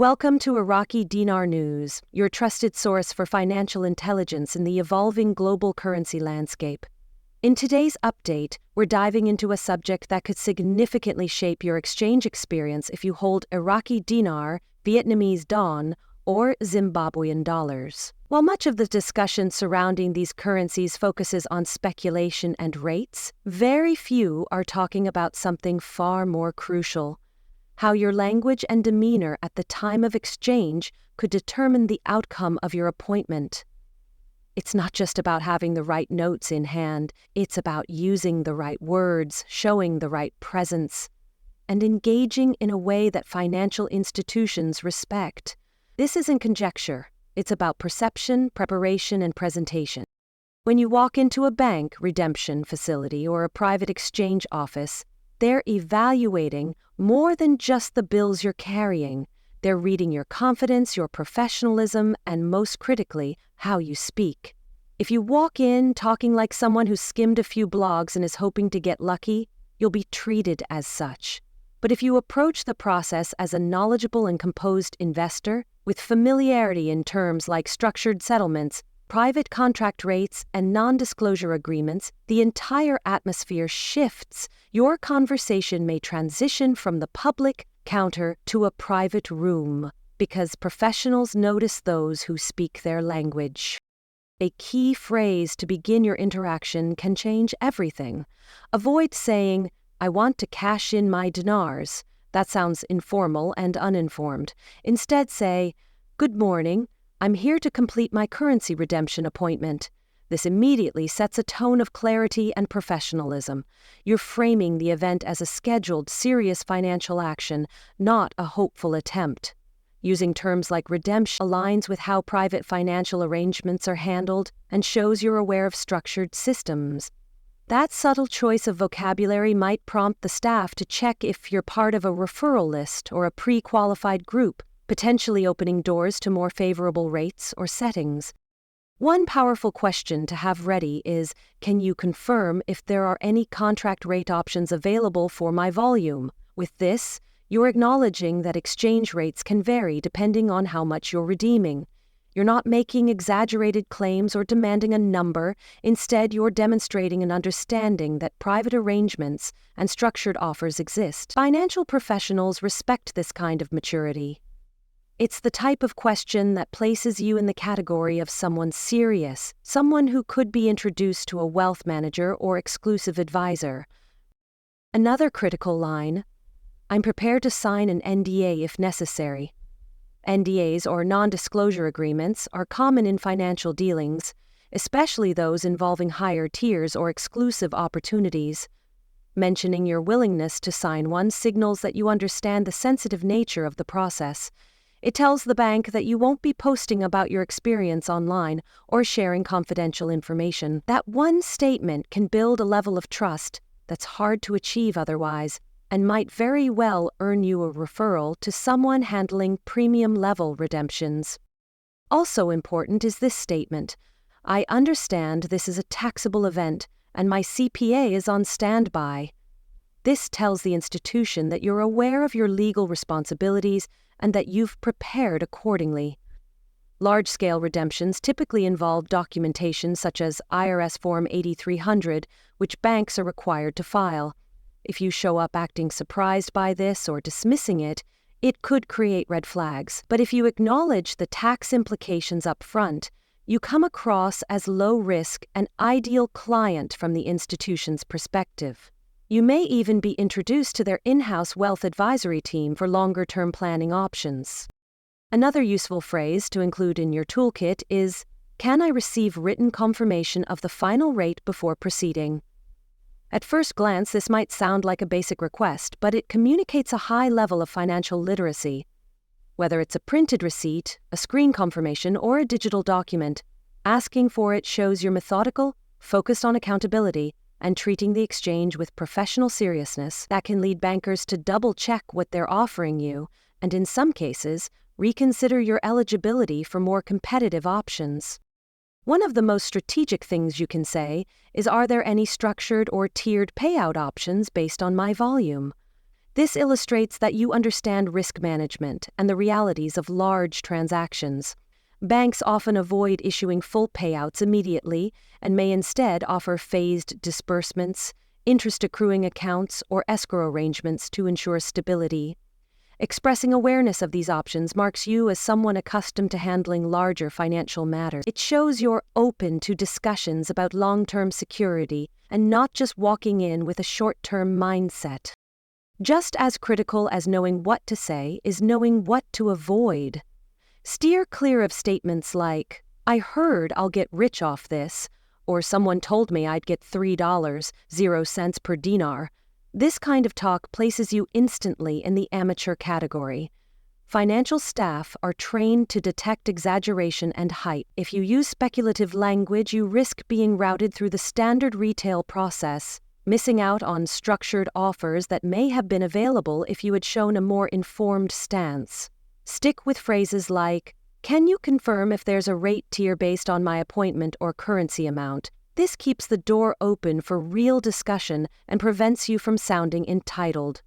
Welcome to Iraqi Dinar News, your trusted source for financial intelligence in the evolving global currency landscape. In today's update, we're diving into a subject that could significantly shape your exchange experience if you hold Iraqi dinar, Vietnamese dong, or Zimbabwean dollars. While much of the discussion surrounding these currencies focuses on speculation and rates, very few are talking about something far more crucial: how your language and demeanor at the time of exchange could determine the outcome of your appointment. It's not just about having the right notes in hand, it's about using the right words, showing the right presence, and engaging in a way that financial institutions respect. This isn't conjecture, it's about perception, preparation, and presentation. When you walk into a bank, redemption facility, or a private exchange office, they're evaluating more than just the bills you're carrying. They're reading your confidence, your professionalism, and most critically, how you speak. If you walk in talking like someone who skimmed a few blogs and is hoping to get lucky, you'll be treated as such. But if you approach the process as a knowledgeable and composed investor, with familiarity in terms like structured settlements, private contract rates, and non-disclosure agreements, the entire atmosphere shifts. Your conversation may transition from the public counter to a private room, because professionals notice those who speak their language. A key phrase to begin your interaction can change everything. Avoid saying, "I want to cash in my dinars." That sounds informal and uninformed. Instead say, "Good morning. I'm here to complete my currency redemption appointment." This immediately sets a tone of clarity and professionalism. You're framing the event as a scheduled, serious financial action, not a hopeful attempt. Using terms like redemption aligns with how private financial arrangements are handled and shows you're aware of structured systems. That subtle choice of vocabulary might prompt the staff to check if you're part of a referral list or a pre-qualified group, potentially opening doors to more favorable rates or settings. One powerful question to have ready is, can you confirm if there are any contract rate options available for my volume? With this, you're acknowledging that exchange rates can vary depending on how much you're redeeming. You're not making exaggerated claims or demanding a number. Instead, you're demonstrating an understanding that private arrangements and structured offers exist. Financial professionals respect this kind of maturity. It's the type of question that places you in the category of someone serious, someone who could be introduced to a wealth manager or exclusive advisor. Another critical line: I'm prepared to sign an NDA if necessary. NDAs, or non-disclosure agreements, are common in financial dealings, especially those involving higher tiers or exclusive opportunities. Mentioning your willingness to sign one signals that you understand the sensitive nature of the process. It tells the bank that you won't be posting about your experience online or sharing confidential information. That one statement can build a level of trust that's hard to achieve otherwise, and might very well earn you a referral to someone handling premium-level redemptions. Also important is this statement: I understand this is a taxable event, and my CPA is on standby. This tells the institution that you're aware of your legal responsibilities and that you've prepared accordingly. Large-scale redemptions typically involve documentation such as IRS Form 8300, which banks are required to file. If you show up acting surprised by this or dismissing it, it could create red flags. But if you acknowledge the tax implications up front, you come across as low risk, an ideal client from the institution's perspective. You may even be introduced to their in-house wealth advisory team for longer-term planning options. Another useful phrase to include in your toolkit is, "Can I receive written confirmation of the final rate before proceeding?" At first glance, this might sound like a basic request, but it communicates a high level of financial literacy. Whether it's a printed receipt, a screen confirmation, or a digital document, asking for it shows you're methodical, focused on accountability, and treating the exchange with professional seriousness. That can lead bankers to double-check what they're offering you, and in some cases, reconsider your eligibility for more competitive options. One of the most strategic things you can say is, are there any structured or tiered payout options based on my volume? This illustrates that you understand risk management and the realities of large transactions. Banks often avoid issuing full payouts immediately and may instead offer phased disbursements, interest accruing accounts, or escrow arrangements to ensure stability. Expressing awareness of these options marks you as someone accustomed to handling larger financial matters. It shows you're open to discussions about long-term security and not just walking in with a short-term mindset. Just as critical as knowing what to say is knowing what to avoid. Steer clear of statements like, "I heard I'll get rich off this," or "someone told me I'd get $3.00 per dinar." This kind of talk places you instantly in the amateur category. Financial staff are trained to detect exaggeration and hype. If you use speculative language, you risk being routed through the standard retail process, missing out on structured offers that may have been available if you had shown a more informed stance. Stick with phrases like, "Can you confirm if there's a rate tier based on my appointment or currency amount?" This keeps the door open for real discussion and prevents you from sounding entitled.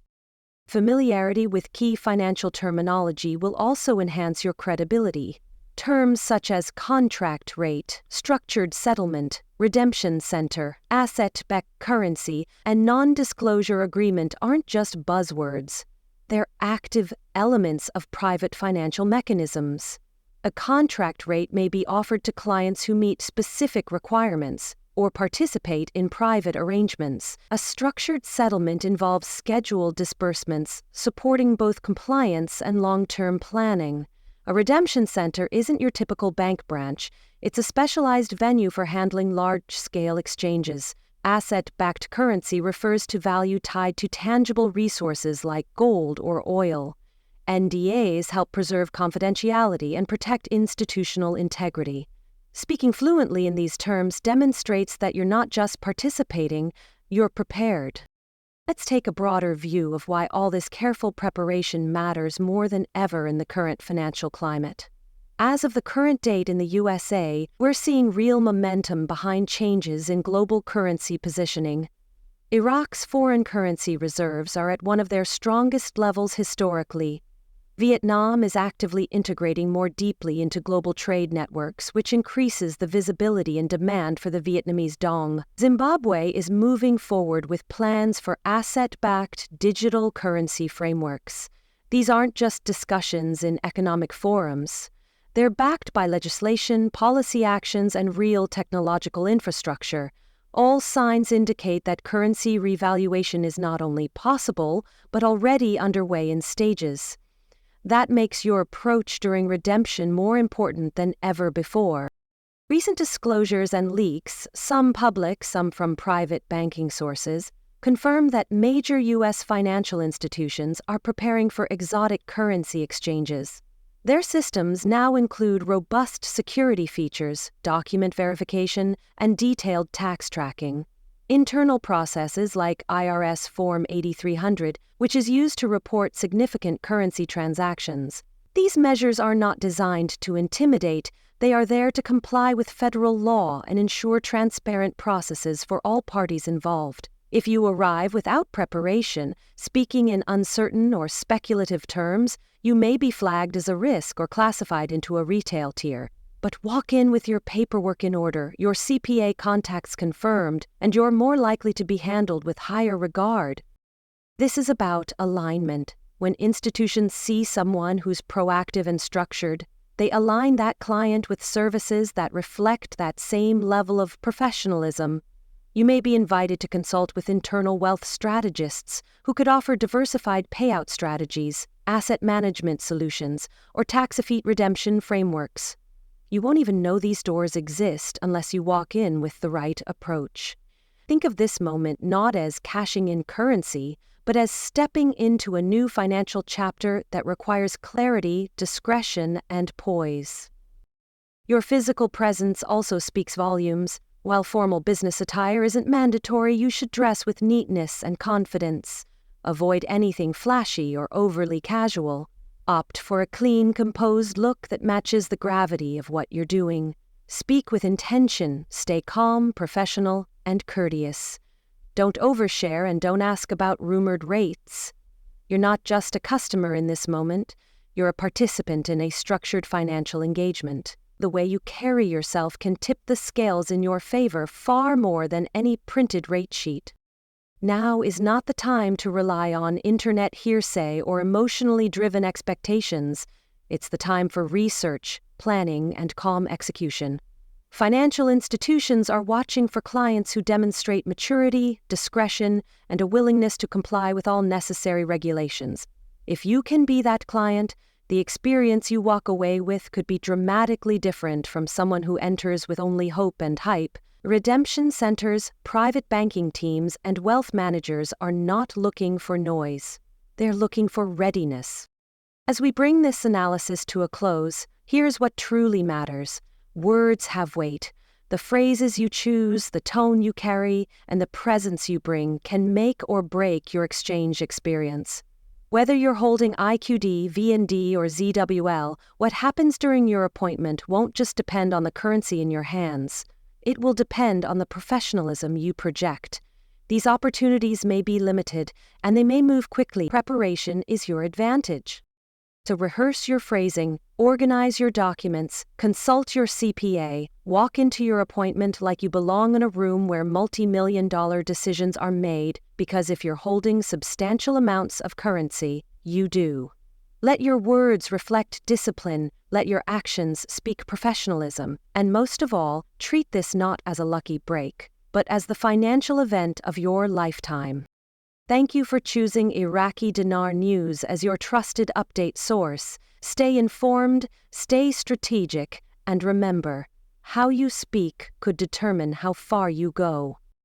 Familiarity with key financial terminology will also enhance your credibility. Terms such as contract rate, structured settlement, redemption center, asset-backed currency, and non-disclosure agreement aren't just buzzwords. They're active elements of private financial mechanisms. A contract rate may be offered to clients who meet specific requirements or participate in private arrangements. A structured settlement involves scheduled disbursements, supporting both compliance and long-term planning. A redemption center isn't your typical bank branch. It's a specialized venue for handling large-scale exchanges. Asset-backed currency refers to value tied to tangible resources like gold or oil. NDAs help preserve confidentiality and protect institutional integrity. Speaking fluently in these terms demonstrates that you're not just participating, you're prepared. Let's take a broader view of why all this careful preparation matters more than ever in the current financial climate. As of the current date in the USA, we're seeing real momentum behind changes in global currency positioning. Iraq's foreign currency reserves are at one of their strongest levels historically. Vietnam is actively integrating more deeply into global trade networks, which increases the visibility and demand for the Vietnamese dong. Zimbabwe is moving forward with plans for asset-backed digital currency frameworks. These aren't just discussions in economic forums. They're backed by legislation, policy actions, and real technological infrastructure. All signs indicate that currency revaluation is not only possible, but already underway in stages. That makes your approach during redemption more important than ever before. Recent disclosures and leaks, some public, some from private banking sources, confirm that major U.S. financial institutions are preparing for exotic currency exchanges. Their systems now include robust security features, document verification, and detailed tax tracking. Internal processes like IRS Form 8300, which is used to report significant currency transactions. These measures are not designed to intimidate, they are there to comply with federal law and ensure transparent processes for all parties involved. If you arrive without preparation, speaking in uncertain or speculative terms, you may be flagged as a risk or classified into a retail tier. But walk in with your paperwork in order, your CPA contacts confirmed, and you're more likely to be handled with higher regard. This is about alignment. When institutions see someone who's proactive and structured, they align that client with services that reflect that same level of professionalism. You may be invited to consult with internal wealth strategists who could offer diversified payout strategies, asset management solutions, or tax-efficient redemption frameworks. You won't even know these doors exist unless you walk in with the right approach. Think of this moment not as cashing in currency, but as stepping into a new financial chapter that requires clarity, discretion, and poise. Your physical presence also speaks volumes. While formal business attire isn't mandatory, you should dress with neatness and confidence. Avoid anything flashy or overly casual. Opt for a clean, composed look that matches the gravity of what you're doing. Speak with intention, stay calm, professional, and courteous. Don't overshare and don't ask about rumored rates. You're not just a customer in this moment, you're a participant in a structured financial engagement. The way you carry yourself can tip the scales in your favor far more than any printed rate sheet. Now is not the time to rely on internet hearsay or emotionally driven expectations. It's the time for research, planning, and calm execution. Financial institutions are watching for clients who demonstrate maturity, discretion, and a willingness to comply with all necessary regulations. If you can be that client, the experience you walk away with could be dramatically different from someone who enters with only hope and hype. Redemption centers, private banking teams, and wealth managers are not looking for noise. They're looking for readiness. As we bring this analysis to a close, here's what truly matters. Words have weight. The phrases you choose, the tone you carry, and the presence you bring can make or break your exchange experience. Whether you're holding IQD, VND, or ZWL, what happens during your appointment won't just depend on the currency in your hands. It will depend on the professionalism you project. These opportunities may be limited, and they may move quickly. Preparation is your advantage. To rehearse your phrasing, organize your documents, consult your CPA, walk into your appointment like you belong in a room where multi-million-dollar decisions are made, because if you're holding substantial amounts of currency, you do. Let your words reflect discipline, let your actions speak professionalism, and most of all, treat this not as a lucky break, but as the financial event of your lifetime. Thank you for choosing Iraqi Dinar News as your trusted update source. Stay informed, stay strategic, and remember, how you speak could determine how far you go.